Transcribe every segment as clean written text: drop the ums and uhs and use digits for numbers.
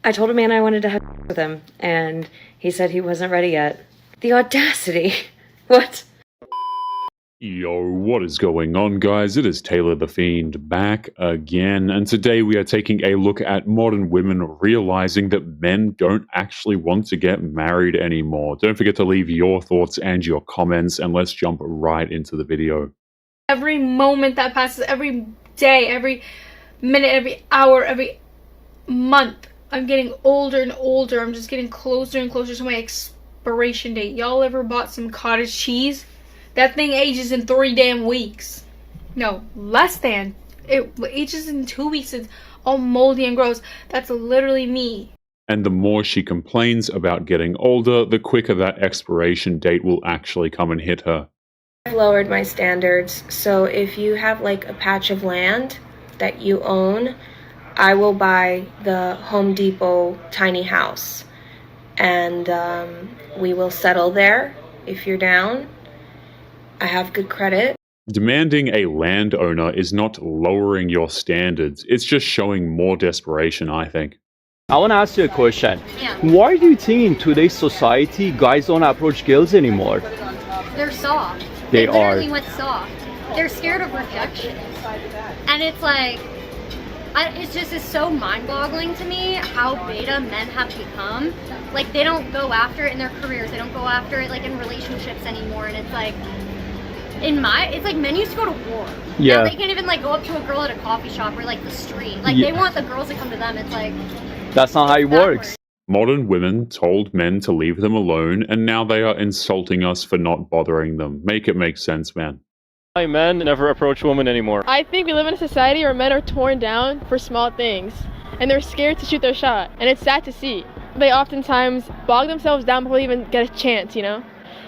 I told a man I wanted to have with him, and he said he wasn't ready yet. The audacity. What? Yo, what is going on, guys? It is Taylor the Fiend back again, and today we are taking a look at modern women realizing that men don't actually want to get married anymore. Don't forget to leave your thoughts and your comments, and let's jump right into the video. Every moment that passes, every day, every minute, every hour, every month, I'm getting older and older. I'm just getting closer and closer to my expiration date. Y'all ever bought some cottage cheese? That thing ages in 3 damn weeks. No, less than. It ages in 2 weeks. It's all moldy and gross. That's literally me. And the more she complains about getting older, the quicker that expiration date will actually come and hit her. I've lowered my standards, so if you have like a patch of land that you own, I will buy the Home Depot tiny house, and we will settle there if you're down. I have good credit. Demanding a landowner is not lowering your standards, it's just showing more desperation, I think. I want to ask you a question. Yeah. Why do you think in today's society guys don't approach girls anymore? They're soft. They literally are. went soft. They're scared of rejection. And it's like, it's so mind-boggling to me how beta men have become. Like, they don't go after it in their careers. They don't go after it, like, in relationships anymore. And it's like, it's like men used to go to war. Yeah. Now they can't even, like, go up to a girl at a coffee shop or, like, the street. Like, Yeah. they want the girls to come to them. It's like, That's not how it works. Modern women told men to leave them alone, and now they are insulting us for not bothering them. Make it make sense, man. Why men never approach women anymore? I think we live in a society where men are torn down for small things, and they're scared to shoot their shot, and it's sad to see. They oftentimes bog themselves down before they even get a chance, you know?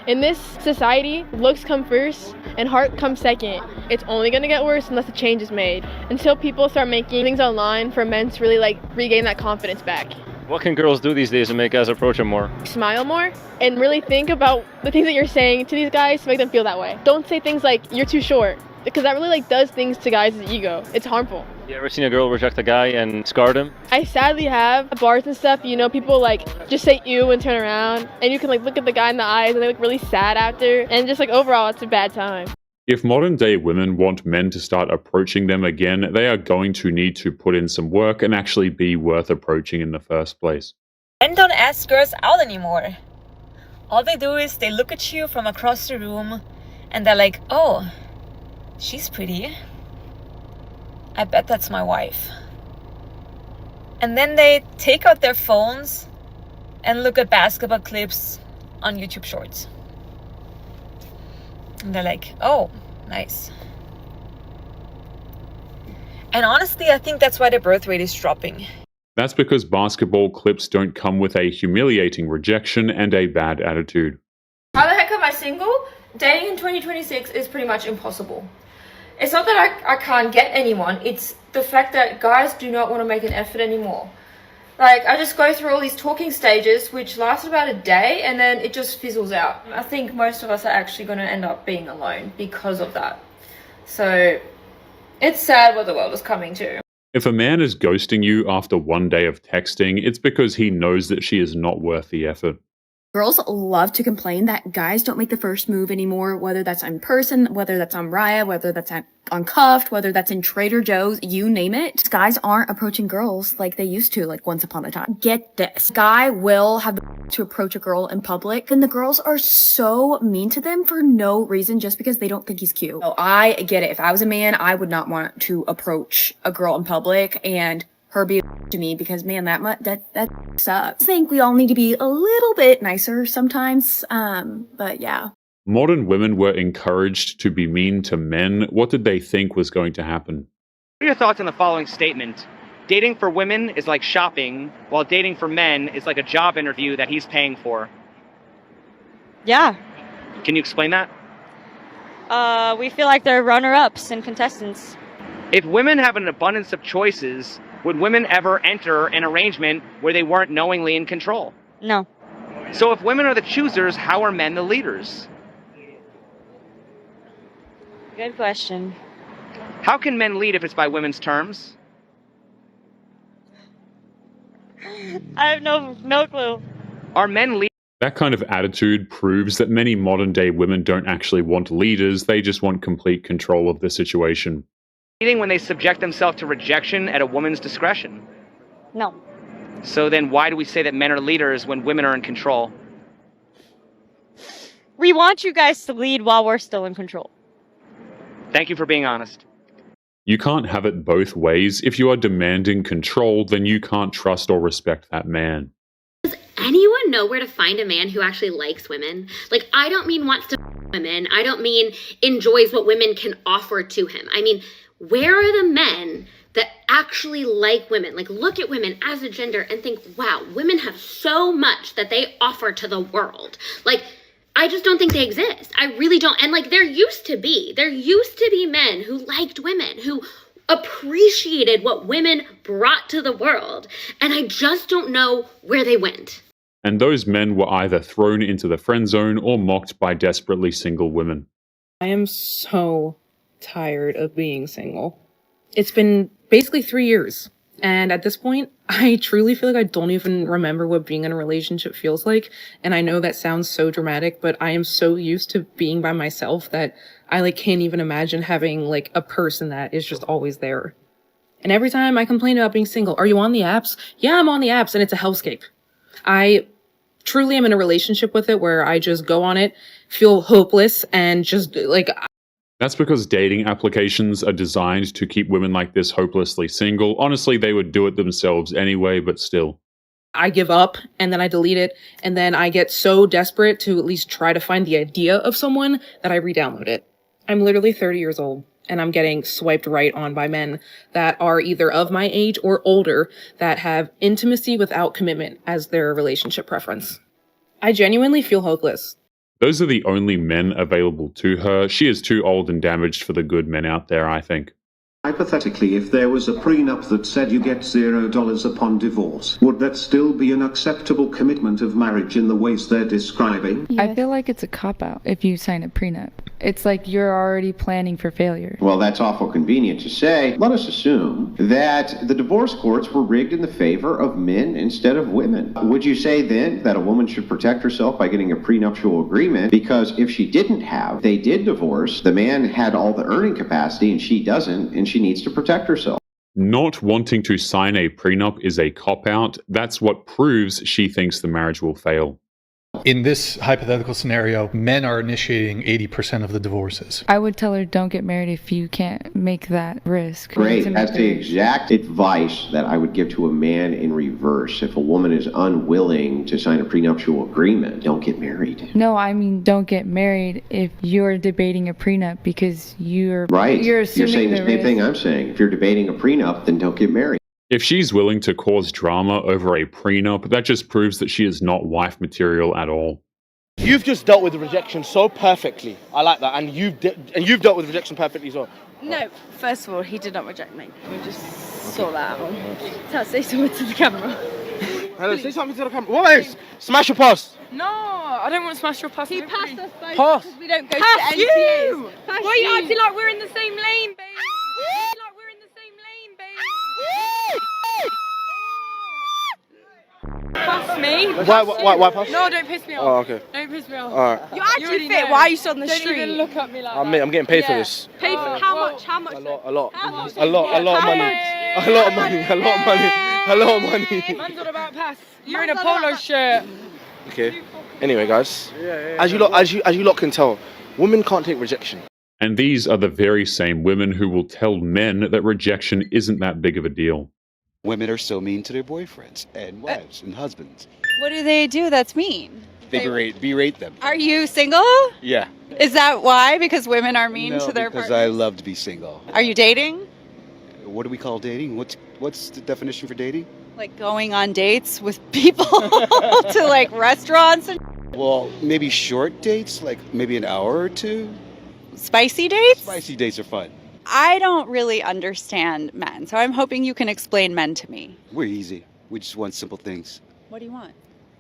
In this society, looks come first and heart comes second. It's only gonna get worse unless a change is made. Until people start making things online for men to really regain that confidence back. What can girls do these days to make guys approach them more? Smile more and really think about the things that you're saying to these guys to make them feel that way. Don't say things like, you're too short, because that really does things to guys' ego. It's harmful. You ever seen a girl reject a guy and scarred him? I sadly have. At bars and stuff, you know, people just say ew and turn around, and you can look at the guy in the eyes and they look really sad after, and just overall it's a bad time. If modern day women want men to start approaching them again, they are going to need to put in some work and actually be worth approaching in the first place. Men don't ask girls out anymore. All they do is they look at you from across the room and they're like, oh, she's pretty. I bet that's my wife. And then they take out their phones and look at basketball clips on YouTube Shorts. And they're like, oh, nice. And honestly, I think that's why the birth rate is dropping. That's because basketball clips don't come with a humiliating rejection and a bad attitude. How the heck am I single? Dating in 2026 is pretty much impossible. It's not that I can't get anyone, it's the fact that guys do not want to make an effort anymore. I just go through all these talking stages, which last about a day, and then it just fizzles out. I think most of us are actually going to end up being alone because of that. So, it's sad what the world is coming to. If a man is ghosting you after one day of texting, it's because he knows that she is not worth the effort. Girls love to complain that guys don't make the first move anymore, whether that's in person, whether that's on Raya, whether that's on Cuffed, whether that's in Trader Joe's, you name it. Guys aren't approaching girls like they used to, once upon a time. Get this. Guy will have to approach a girl in public, and the girls are so mean to them for no reason, just because they don't think he's cute. So I get it. If I was a man, I would not want to approach a girl in public and her be to me, because man, that sucks. I think we all need to be a little bit nicer sometimes, but yeah. Modern women were encouraged to be mean to men. What did they think was going to happen? What are your thoughts on the following statement? Dating for women is like shopping, while dating for men is like a job interview that he's paying for. Yeah. Can you explain that? We feel like they're runner-ups and contestants. If women have an abundance of choices, would women ever enter an arrangement where they weren't knowingly in control? No. So if women are the choosers, how are men the leaders? Good question. How can men lead if it's by women's terms? I have no clue. Are men leading That kind of attitude proves that many modern day women don't actually want leaders, they just want complete control of the situation. when they subject themselves to rejection at a woman's discretion? No. So then why do we say that men are leaders when women are in control? We want you guys to lead while we're still in control. Thank you for being honest. You can't have it both ways. If you are demanding control, then you can't trust or respect that man. Anyone know where to find a man who actually likes women? Like, I don't mean wants to women. I don't mean enjoys what women can offer to him. I mean, where are the men that actually like women? Like, look at women as a gender and think, wow, women have so much that they offer to the world. Like, I just don't think they exist. I really don't. And like, there used to be men who liked women, who appreciated what women brought to the world. And I just don't know where they went. And those men were either thrown into the friend zone or mocked by desperately single women. I am so tired of being single. It's been basically 3 years. And at this point, I truly feel like I don't even remember what being in a relationship feels like. And I know that sounds so dramatic, but I am so used to being by myself that I like can't even imagine having like a person that is just always there. And every time I complain about being single, are you on the apps? Yeah, I'm on the apps, and it's a hellscape. I truly am in a relationship with it where I just go on it, feel hopeless, and just like... That's because dating applications are designed to keep women like this hopelessly single. Honestly, they would do it themselves anyway, but still. I give up, and then I delete it, and then I get so desperate to at least try to find the idea of someone that I re-download it. I'm literally 30 years old, and I'm getting swiped right on by men that are either of my age or older that have intimacy without commitment as their relationship preference. I genuinely feel hopeless. Those are the only men available to her. She is too old and damaged for the good men out there, I think. Hypothetically, if there was a prenup that said you get $0 upon divorce, would that still be an acceptable commitment of marriage in the ways they're describing? I feel like it's a cop-out if you sign a prenup. It's like you're already planning for failure. Well, that's awful convenient to say. Let us assume that the divorce courts were rigged in the favor of men instead of women. Would you say then that a woman should protect herself by getting a prenuptial agreement? Because if she they did divorce, the man had all the earning capacity and she doesn't, and she needs to protect herself. Not wanting to sign a prenup is a cop-out. That's what proves she thinks the marriage will fail. In this hypothetical scenario, men are initiating 80% of the divorces. I would tell her, don't get married if you can't make that risk. Great. That's the exact advice that I would give to a man in reverse. If a woman is unwilling to sign a prenuptial agreement, don't get married. No, I mean, don't get married if you're debating a prenup because you're... Right. You're saying the same thing I'm saying. If you're debating a prenup, then don't get married. If she's willing to cause drama over a prenup, that just proves that she is not wife material at all. You've just dealt with rejection so perfectly. I like that, and you've dealt with rejection perfectly as well. No, first of all, he did not reject me. We'll just sort that out. So say something to the camera. Hello, say something to the camera. What is? Smash your pass. No, I don't want to smash your pass. He passed us both pass. because we don't go Pass to the you. NTAs. Why are you you. acting like we're in the same lane, babe? Like we're in the same lane, babe. Pass me. Why pass? No, don't piss me off. Oh, okay. Don't piss me off. All right. You're actually fit. Why are you still on the street? Don't even look at me like that. I'm getting paid for this. Paid for how much? How much? A lot. How much? A lot of money. A lot of money. A lot of money. A lot of money. Man's on about pass. You're in a polo shirt. Okay. Anyway, guys, as you lot can tell, women can't take rejection. And these are the very same women who will tell men that rejection isn't that big of a deal. Women are so mean to their boyfriends and wives and husbands. What do they do that's mean? They berate them. Are you single? Yeah. Is that why? Because women are mean No, to their because partners? I love to be single. Are you dating? What do we call dating? What's the definition for dating? Like going on dates with people to like restaurants and Well, maybe short dates, like maybe an hour or two. spicy dates? Spicy dates are fun. I don't really understand men, so I'm hoping you can explain men to me. We're easy. We just want simple things. What do you want?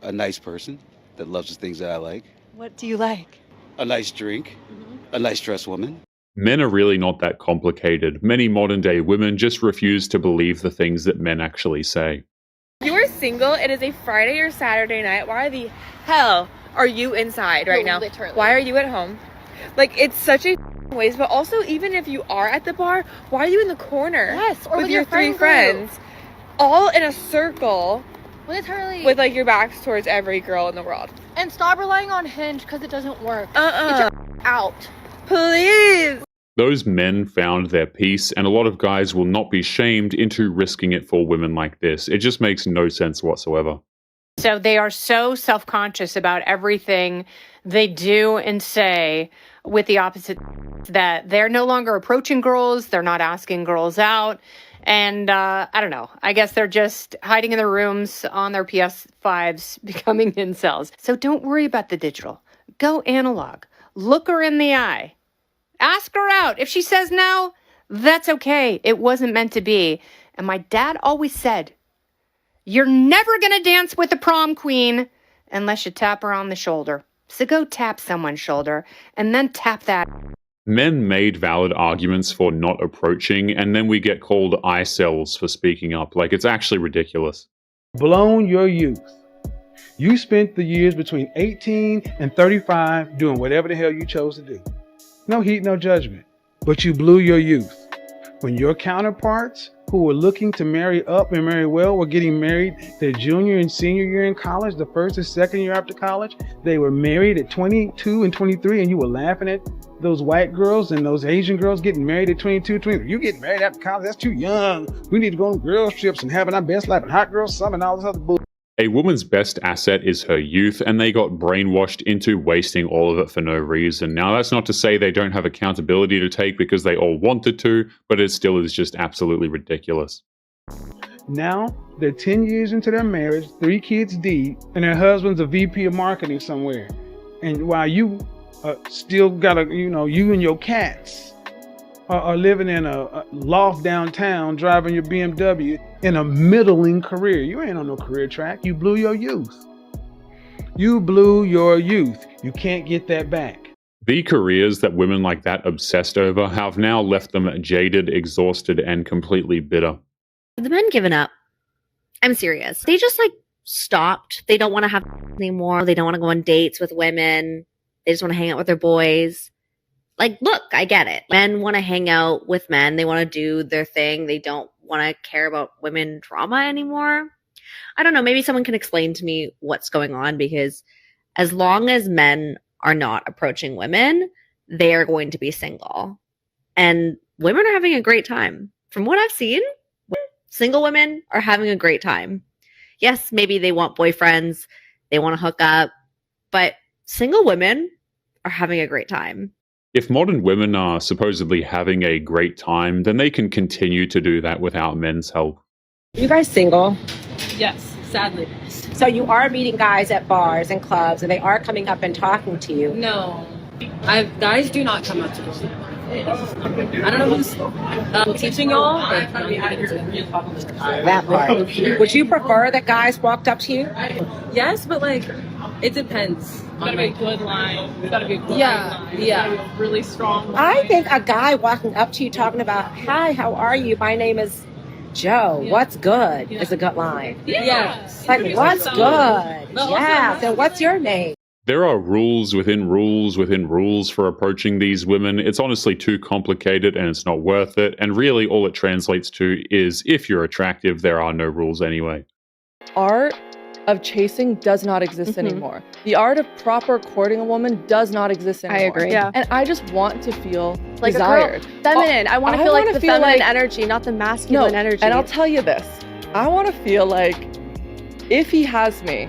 A nice person that loves the things that I like. What do you like? A nice drink. A nice dressed woman. Men are really not that complicated. Many modern day women just refuse to believe the things that men actually say. You're single, it is a Friday or Saturday night. Why the hell are you inside right now? Literally. Why are you at home? Like, it's such a waste. But also, even if you are at the bar, why are you in the corner? Yes, or with your your three friend friends, all in a circle, literally, with like your backs towards every girl in the world. And stop relying on Hinge because it doesn't work. Get your out, please. Those men found their peace, and a lot of guys will not be shamed into risking it for women like this. It just makes no sense whatsoever. So they are so self-conscious about everything they do and say with the opposite, that they're no longer approaching girls, they're not asking girls out, and I don't know. I guess they're just hiding in their rooms on their PS5s, becoming incels. So don't worry about the digital. Go analog. Look her in the eye. Ask her out. If she says no, that's okay. It wasn't meant to be. And my dad always said, you're never going to dance with the prom queen unless you tap her on the shoulder. So go tap someone's shoulder and then tap that. Men made valid arguments for not approaching, and then we get called eye-cells for speaking up. Like, it's actually ridiculous. Blown your youth. You spent the years between 18 and 35 doing whatever the hell you chose to do. No heat, no judgment. But you blew your youth. When your counterparts who were looking to marry up and marry well were getting married their junior and senior year in college, the first and second year after college, they were married at 22 and 23, and you were laughing at those white girls and those Asian girls getting married at 22, 23. You getting married after college? That's too young. We need to go on girls trips and having our best life and hot girl summer and all this other bullshit. A woman's best asset is her youth, and they got brainwashed into wasting all of it for no reason. Now, that's not to say they don't have accountability to take because they all wanted to, but it still is just absolutely ridiculous. Now, they're 10 years into their marriage, 3 kids deep, and their husband's a VP of marketing somewhere. And while you still got you and your cats are living in a loft downtown, driving your BMW in a middling career. You ain't on no career track. You blew your youth. You blew your youth. You can't get that back. The careers that women like that obsessed over have now left them jaded, exhausted, and completely bitter. The men given up. I'm serious. They just stopped. They don't want to have anymore. They don't want to go on dates with women. They just want to hang out with their boys. Look, I get it. Men want to hang out with men. They want to do their thing. They don't want to care about women drama anymore. I don't know. Maybe someone can explain to me what's going on, because as long as men are not approaching women, they are going to be single. And women are having a great time. From what I've seen, single women are having a great time. Yes, maybe they want boyfriends. They want to hook up. But single women are having a great time. If modern women are supposedly having a great time, then they can continue to do that without men's help. You guys single? Yes, sadly. So you are meeting guys at bars and clubs, and they are coming up and talking to you? No. Guys do not come up to me. I don't know who's teaching y'all, but that part. Would you prefer that guys walked up to you? Yes, but it depends. It's gotta be a good line. It's gotta be a good line. Yeah. Really strong line. I think a guy walking up to you talking about, "Hi, how are you? My name is Joe. What's good?" is a good line. Yes. What's good? Yeah. Then what's your name? There are rules within rules within rules for approaching these women. It's honestly too complicated and it's not worth it. And really all it translates to is if you're attractive, there are no rules anyway. Art of chasing does not exist anymore. The art of proper courting a woman does not exist anymore. I agree. Yeah. And I just want to feel like desired. A girl, feminine. I want to feel like the feminine energy, not the masculine energy. And I'll tell you this. I want to feel like if he has me,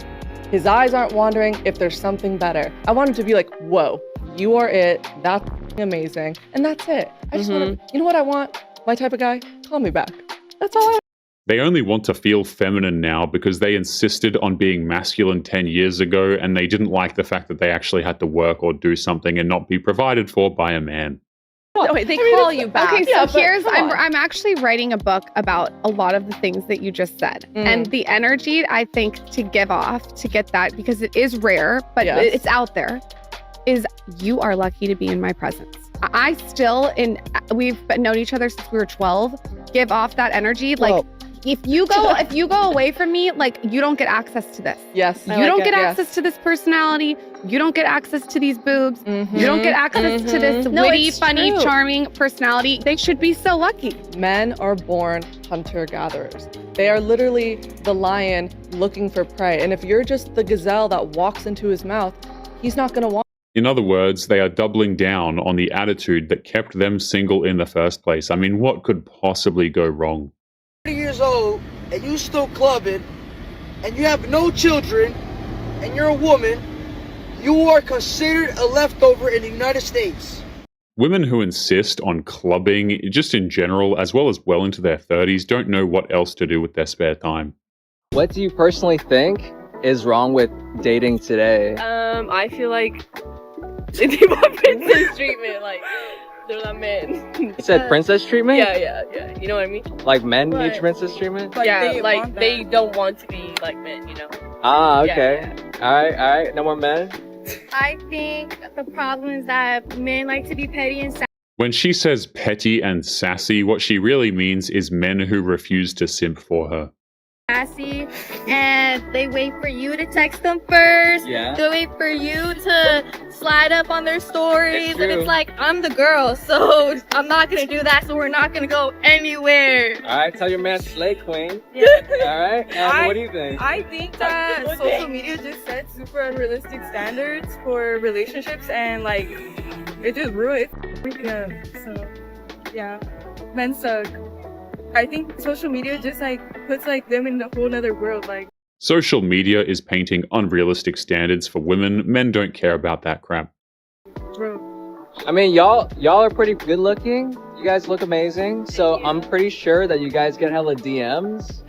his eyes aren't wandering, if there's something better. I want him to be like, whoa, you are it. That's amazing. And that's it. I just want to, you know what I want? My type of guy, call me back. That's all I want. They only want to feel feminine now because they insisted on being masculine 10 years ago, and they didn't like the fact that they actually had to work or do something and not be provided for by a man. No, wait, they call you back. Okay, so I'm actually writing a book about a lot of the things that you just said. And the energy, I think, to give off, to get that, because it is rare, but it's out there, is you are lucky to be in my presence. I still, we've known each other since we were 12, give off that energy. if you go away from me, like, you don't get access to this. Yes. You don't get access to this personality. You don't get access to these boobs. You don't get access to this witty, funny, charming personality. They should be so lucky. Men are born hunter-gatherers. They are literally the lion looking for prey. And if you're just the gazelle that walks into his mouth, he's not going to want. In other words, they are doubling down on the attitude that kept them single in the first place. I mean, what could possibly go wrong? 30 years old and you still clubbing and you have no children and you're a woman, you are considered a leftover in the United States. Women who insist on clubbing, just in general, as well as well into their 30s, don't know what else to do with their spare time. What do you personally think is wrong with dating today? I feel like they want princess treatment, like they're not men. You said princess treatment? Yeah. You know what I mean? Like men need princess treatment? Yeah, like they don't want to be like men, you know? Ah, okay. Yeah. All right. No more men? I think the problem is that men like to be petty and sassy. When she says petty and sassy, what she really means is men who refuse to simp for her. And they wait for you to text them first. Yeah. They wait for you to slide up on their stories. And it's like, I'm the girl, so I'm not going to do that, so we're not going to go anywhere. All right, tell your man slay queen. Yeah. All right, what do you think? I think that social media just sets super unrealistic standards for relationships, and like, it just ruins everything up. So, yeah, men suck. I think social media just like puts like them in a whole nother world. Like, social media is painting unrealistic standards for women. Men don't care about that crap. bro. I mean, y'all are pretty good looking. You guys look amazing. So I'm pretty sure that you guys get hella DMs.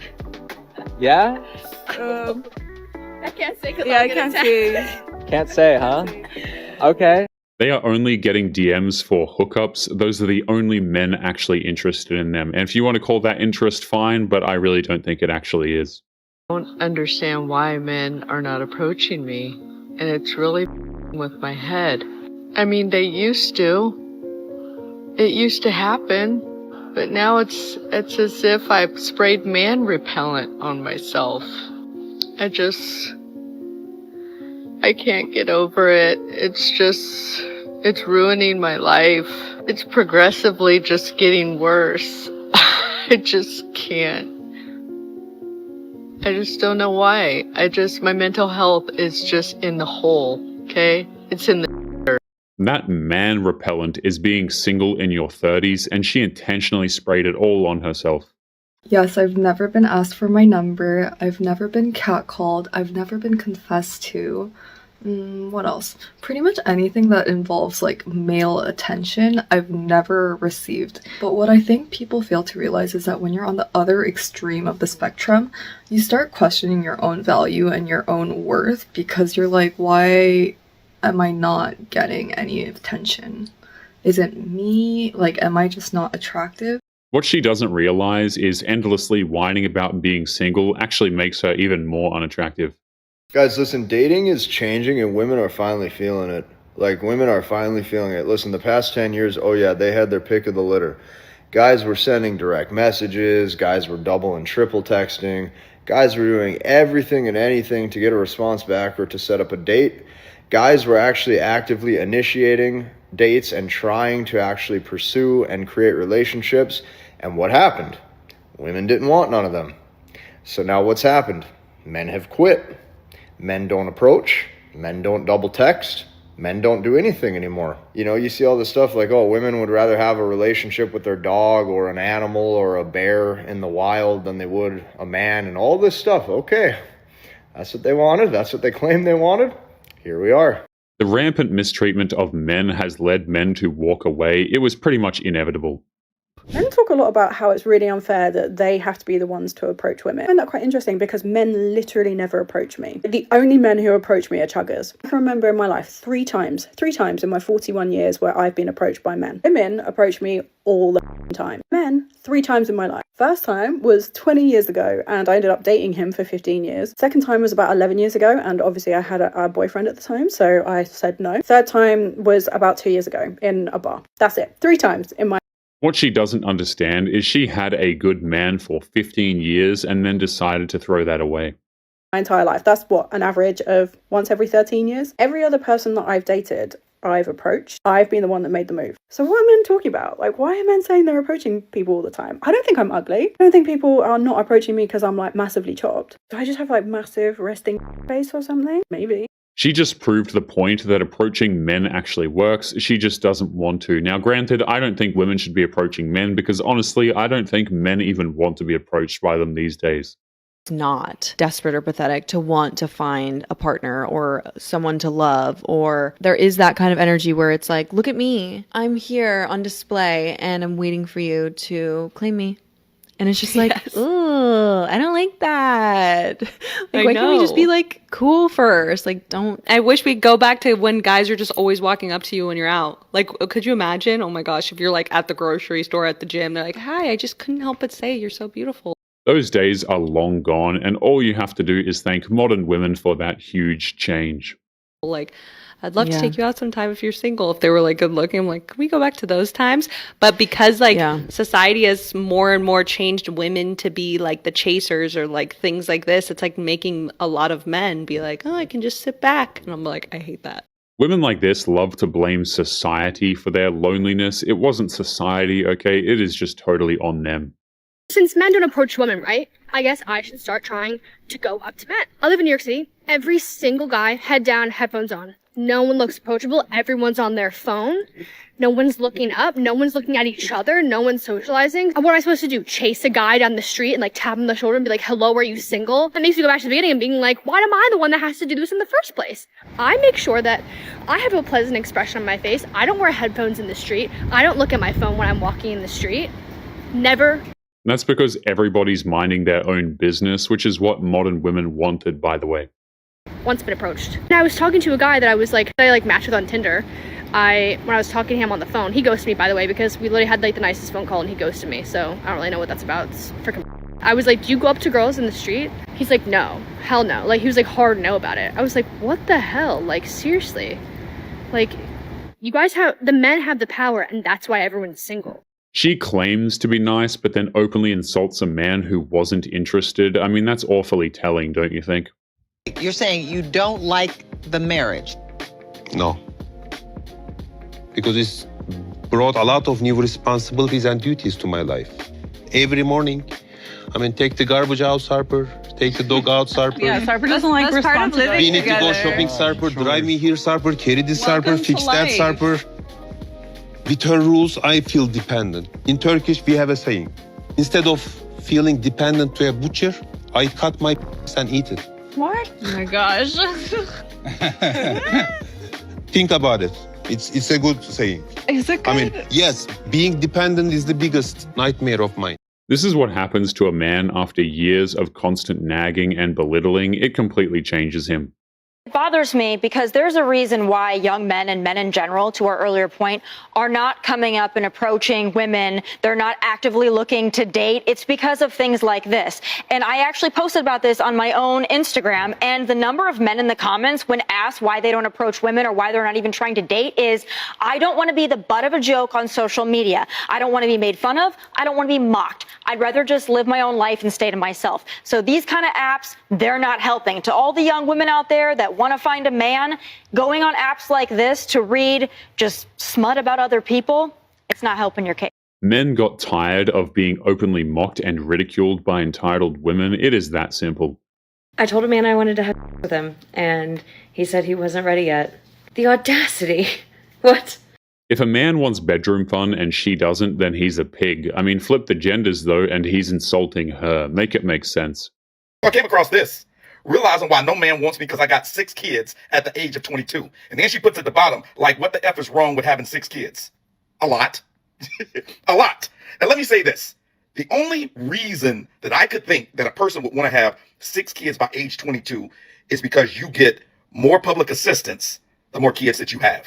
Yeah? I can't say because I can't say. Can't say, huh? Okay. They are only getting DMs for hookups. Those are the only men actually interested in them. And if you want to call that interest, fine, but I really don't think it actually is. I don't understand why men are not approaching me, and it's really with my head. I mean, they used to. It used to happen, but now it's as if I've sprayed man repellent on myself. I can't get over it. It's ruining my life. It's progressively just getting worse. I just can't. I just don't know why. My mental health is just in the hole, okay? It's in the That man repellent is being single in your 30s, and she intentionally sprayed it all on herself. Yes, I've never been asked for my number. I've never been catcalled. I've never been confessed to. What else? Pretty much anything that involves like male attention, I've never received. But what I think people fail to realize is that when you're on the other extreme of the spectrum, you start questioning your own value and your own worth because you're like, why am I not getting any attention? Is it me? Like, am I just not attractive? What she doesn't realize is endlessly whining about being single actually makes her even more unattractive. Guys, listen, dating is changing and women are finally feeling it. Like, women are finally feeling it. Listen, the past 10 years, oh yeah, they had their pick of the litter. Guys were sending direct messages, guys were double and triple texting, guys were doing everything and anything to get a response back or to set up a date. Guys were actually actively initiating dates and trying to actually pursue and create relationships. And what happened? Women didn't want none of them. So now what's happened? Men have quit. Men don't approach, men don't double text, men don't do anything anymore. You know, you see all this stuff like, oh, women would rather have a relationship with their dog or an animal or a bear in the wild than they would a man and all this stuff. Okay, that's what they wanted. That's what they claimed they wanted. Here we are. The rampant mistreatment of men has led men to walk away. It was pretty much inevitable. Men talk a lot about how it's really unfair that they have to be the ones to approach women. I find that quite interesting because men literally never approach me. The only men who approach me are chuggers. I can remember in my life three times in my 41 years where I've been approached by men. Women approach me all the time. Men, 3 times in my life. First time was 20 years ago and I ended up dating him for 15 years. Second time was about 11 years ago and obviously I had a boyfriend at the time, so I said no. Third time was about 2 years ago in a bar. That's it. 3 times in my What she doesn't understand is she had a good man for 15 years and then decided to throw that away. My entire life. That's what, an average of once every 13 years. Every other person that I've dated, I've approached. I've been the one that made the move. So what are men talking about? Like, why are men saying they're approaching people all the time? I don't think I'm ugly. I don't think people are not approaching me because I'm like massively chopped. Do I just have like massive resting face or something? Maybe. She just proved the point that approaching men actually works. She just doesn't want to. Now, granted, I don't think women should be approaching men because honestly, I don't think men even want to be approached by them these days. Not desperate or pathetic to want to find a partner or someone to love, or there is that kind of energy where it's like, look at me, I'm here on display and I'm waiting for you to claim me. And it's just like, ooh, I don't like that. Like, why can't we just be like cool first? Like, don't. I wish we'd go back to when guys are just always walking up to you when you're out. Like, could you imagine? Oh my gosh, if you're like at the grocery store, at the gym, they're like, hi, I just couldn't help but say you're so beautiful. Those days are long gone, and all you have to do is thank modern women for that huge change. Like, I'd love to take you out sometime if you're single. If they were like good looking, I'm like, can we go back to those times? But because like society has more and more changed women to be like the chasers or like things like this, it's like making a lot of men be like, oh, I can just sit back. And I'm like, I hate that. Women like this love to blame society for their loneliness. It wasn't society, okay? It is just totally on them. Since men don't approach women, right? I guess I should start trying to go up to men. I live in New York City. Every single guy, head down, headphones on. No one looks approachable. Everyone's on their phone. No one's looking up. No one's looking at each other. No one's socializing. What am I supposed to do? Chase a guy down the street and like tap him on the shoulder and be like, hello, are you single? That makes me go back to the beginning and being like, why am I the one that has to do this in the first place? I make sure that I have a pleasant expression on my face. I don't wear headphones in the street. I don't look at my phone when I'm walking in the street. Never. And that's because everybody's minding their own business, which is what modern women wanted, by the way. Once been approached. And I was talking to a guy that I matched with on Tinder. When I was talking to him on the phone, he ghosted me, by the way, because we literally had like the nicest phone call and he ghosted me. So I don't really know what that's about. It's freaking. I was like, do you go up to girls in the street? He's like, no, hell no. Like he was like hard no about it. I was like, what the hell? Like seriously, like you guys the men have the power and that's why everyone's single. She claims to be nice, but then openly insults a man who wasn't interested. I mean, that's awfully telling, don't you think? You're saying you don't like the marriage? No. Because it's brought a lot of new responsibilities and duties to my life. Every morning, take the garbage out, Sarper. Take the dog out, Sarper. Yeah, Sarper doesn't like responsibility. We need to go shopping, Sarper. Drive me here, Sarper. Carry this, Sarper. Fix that, Sarper. With her rules, I feel dependent. In Turkish, we have a saying. Instead of feeling dependent to a butcher, I cut my and eat it. What? Oh my gosh. Think about it. It's a good saying. Is it good? Yes, being dependent is the biggest nightmare of mine. This is what happens to a man after years of constant nagging and belittling. It completely changes him. It bothers me because there's a reason why young men and men in general, to our earlier point, are not coming up and approaching women. They're not actively looking to date. It's because of things like this. And I actually posted about this on my own Instagram, and the number of men in the comments when asked why they don't approach women or why they're not even trying to date is, I don't want to be the butt of a joke on social media. I don't want to be made fun of. I don't want to be mocked. I'd rather just live my own life and stay to myself. So these kind of apps, they're not helping. To all the young women out there that want to find a man, going on apps like this to read just smut about other people, it's not helping your case. Men got tired of being openly mocked and ridiculed by entitled women. It is that simple. I told a man I wanted to have with him, and he said he wasn't ready yet. The audacity. What? If a man wants bedroom fun and she doesn't, then he's a pig. I mean, flip the genders, though, and he's insulting her. Make it make sense. I came across this, realizing why no man wants me because I got 6 kids at the age of 22. And then she puts at the bottom, like, what the F is wrong with having 6 kids? A lot. A lot. And let me say this. The only reason that I could think that a person would want to have 6 kids by age 22 is because you get more public assistance the more kids that you have.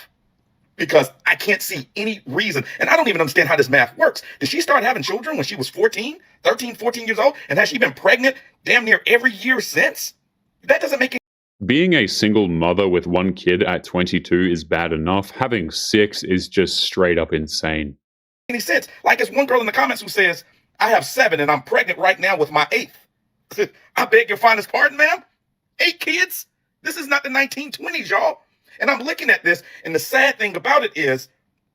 Because I can't see any reason, and I don't even understand how this math works. Did she start having children when she was 13 years old? And has she been pregnant damn near every year since? That doesn't make any. Being a single mother with 1 kid at 22 is bad enough. Having 6 is just straight up insane. any sense. Like there's one girl in the comments who says, I have 7 and I'm pregnant right now with my 8th. I beg your finest pardon, ma'am? 8 kids? This is not the 1920s, y'all. And I'm looking at this, and the sad thing about it is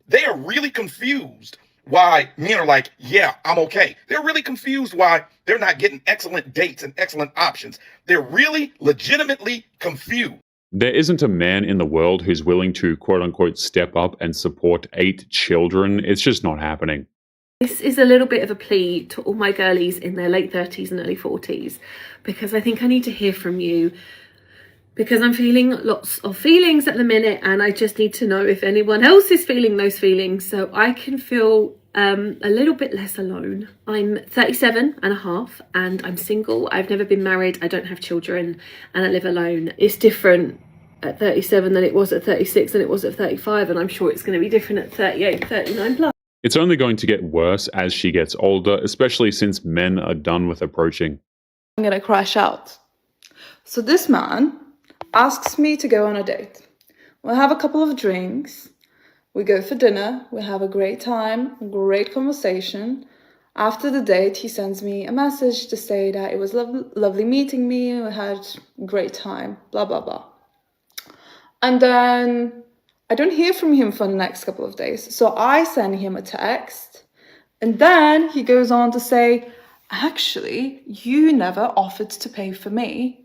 they are really confused why men are like, yeah, I'm okay. They're really confused why they're not getting excellent dates and excellent options. They're really legitimately confused. There isn't a man in the world who's willing to quote-unquote step up and support 8 children. It's just not happening. This is a little bit of a plea to all my girlies in their late 30s and early 40s, because I think I need to hear from you, because I'm feeling lots of feelings at the minute, and I just need to know if anyone else is feeling those feelings so I can feel a little bit less alone. I'm 37 and a half and I'm single. I've never been married. I don't have children and I live alone. It's different at 37 than it was at 36 than it was at 35, and I'm sure it's going to be different at 38, 39 plus. It's only going to get worse as she gets older, especially since men are done with approaching. I'm going to crash out. So this man asks me to go on a date. We'll have a couple of drinks. We go for dinner. We have a great time, great conversation. After the date, he sends me a message to say that it was lovely meeting me. We had a great time, blah, blah, blah. And then I don't hear from him for the next couple of days. So I send him a text. And then he goes on to say, actually, you never offered to pay for me.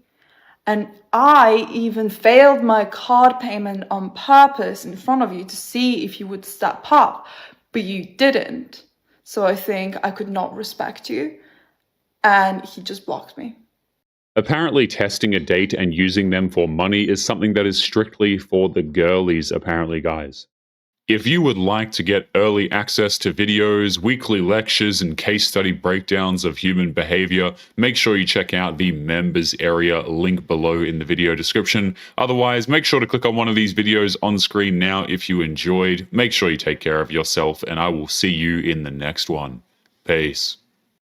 And I even failed my card payment on purpose in front of you to see if you would step up, but you didn't. So I think I could not respect you. And he just blocked me. Apparently testing a date and using them for money is something that is strictly for the girlies, apparently, guys. If you would like to get early access to videos, weekly lectures, and case study breakdowns of human behavior, make sure you check out the members area link below in the video description. Otherwise, make sure to click on one of these videos on screen now if you enjoyed. Make sure you take care of yourself, and I will see you in the next one. Peace.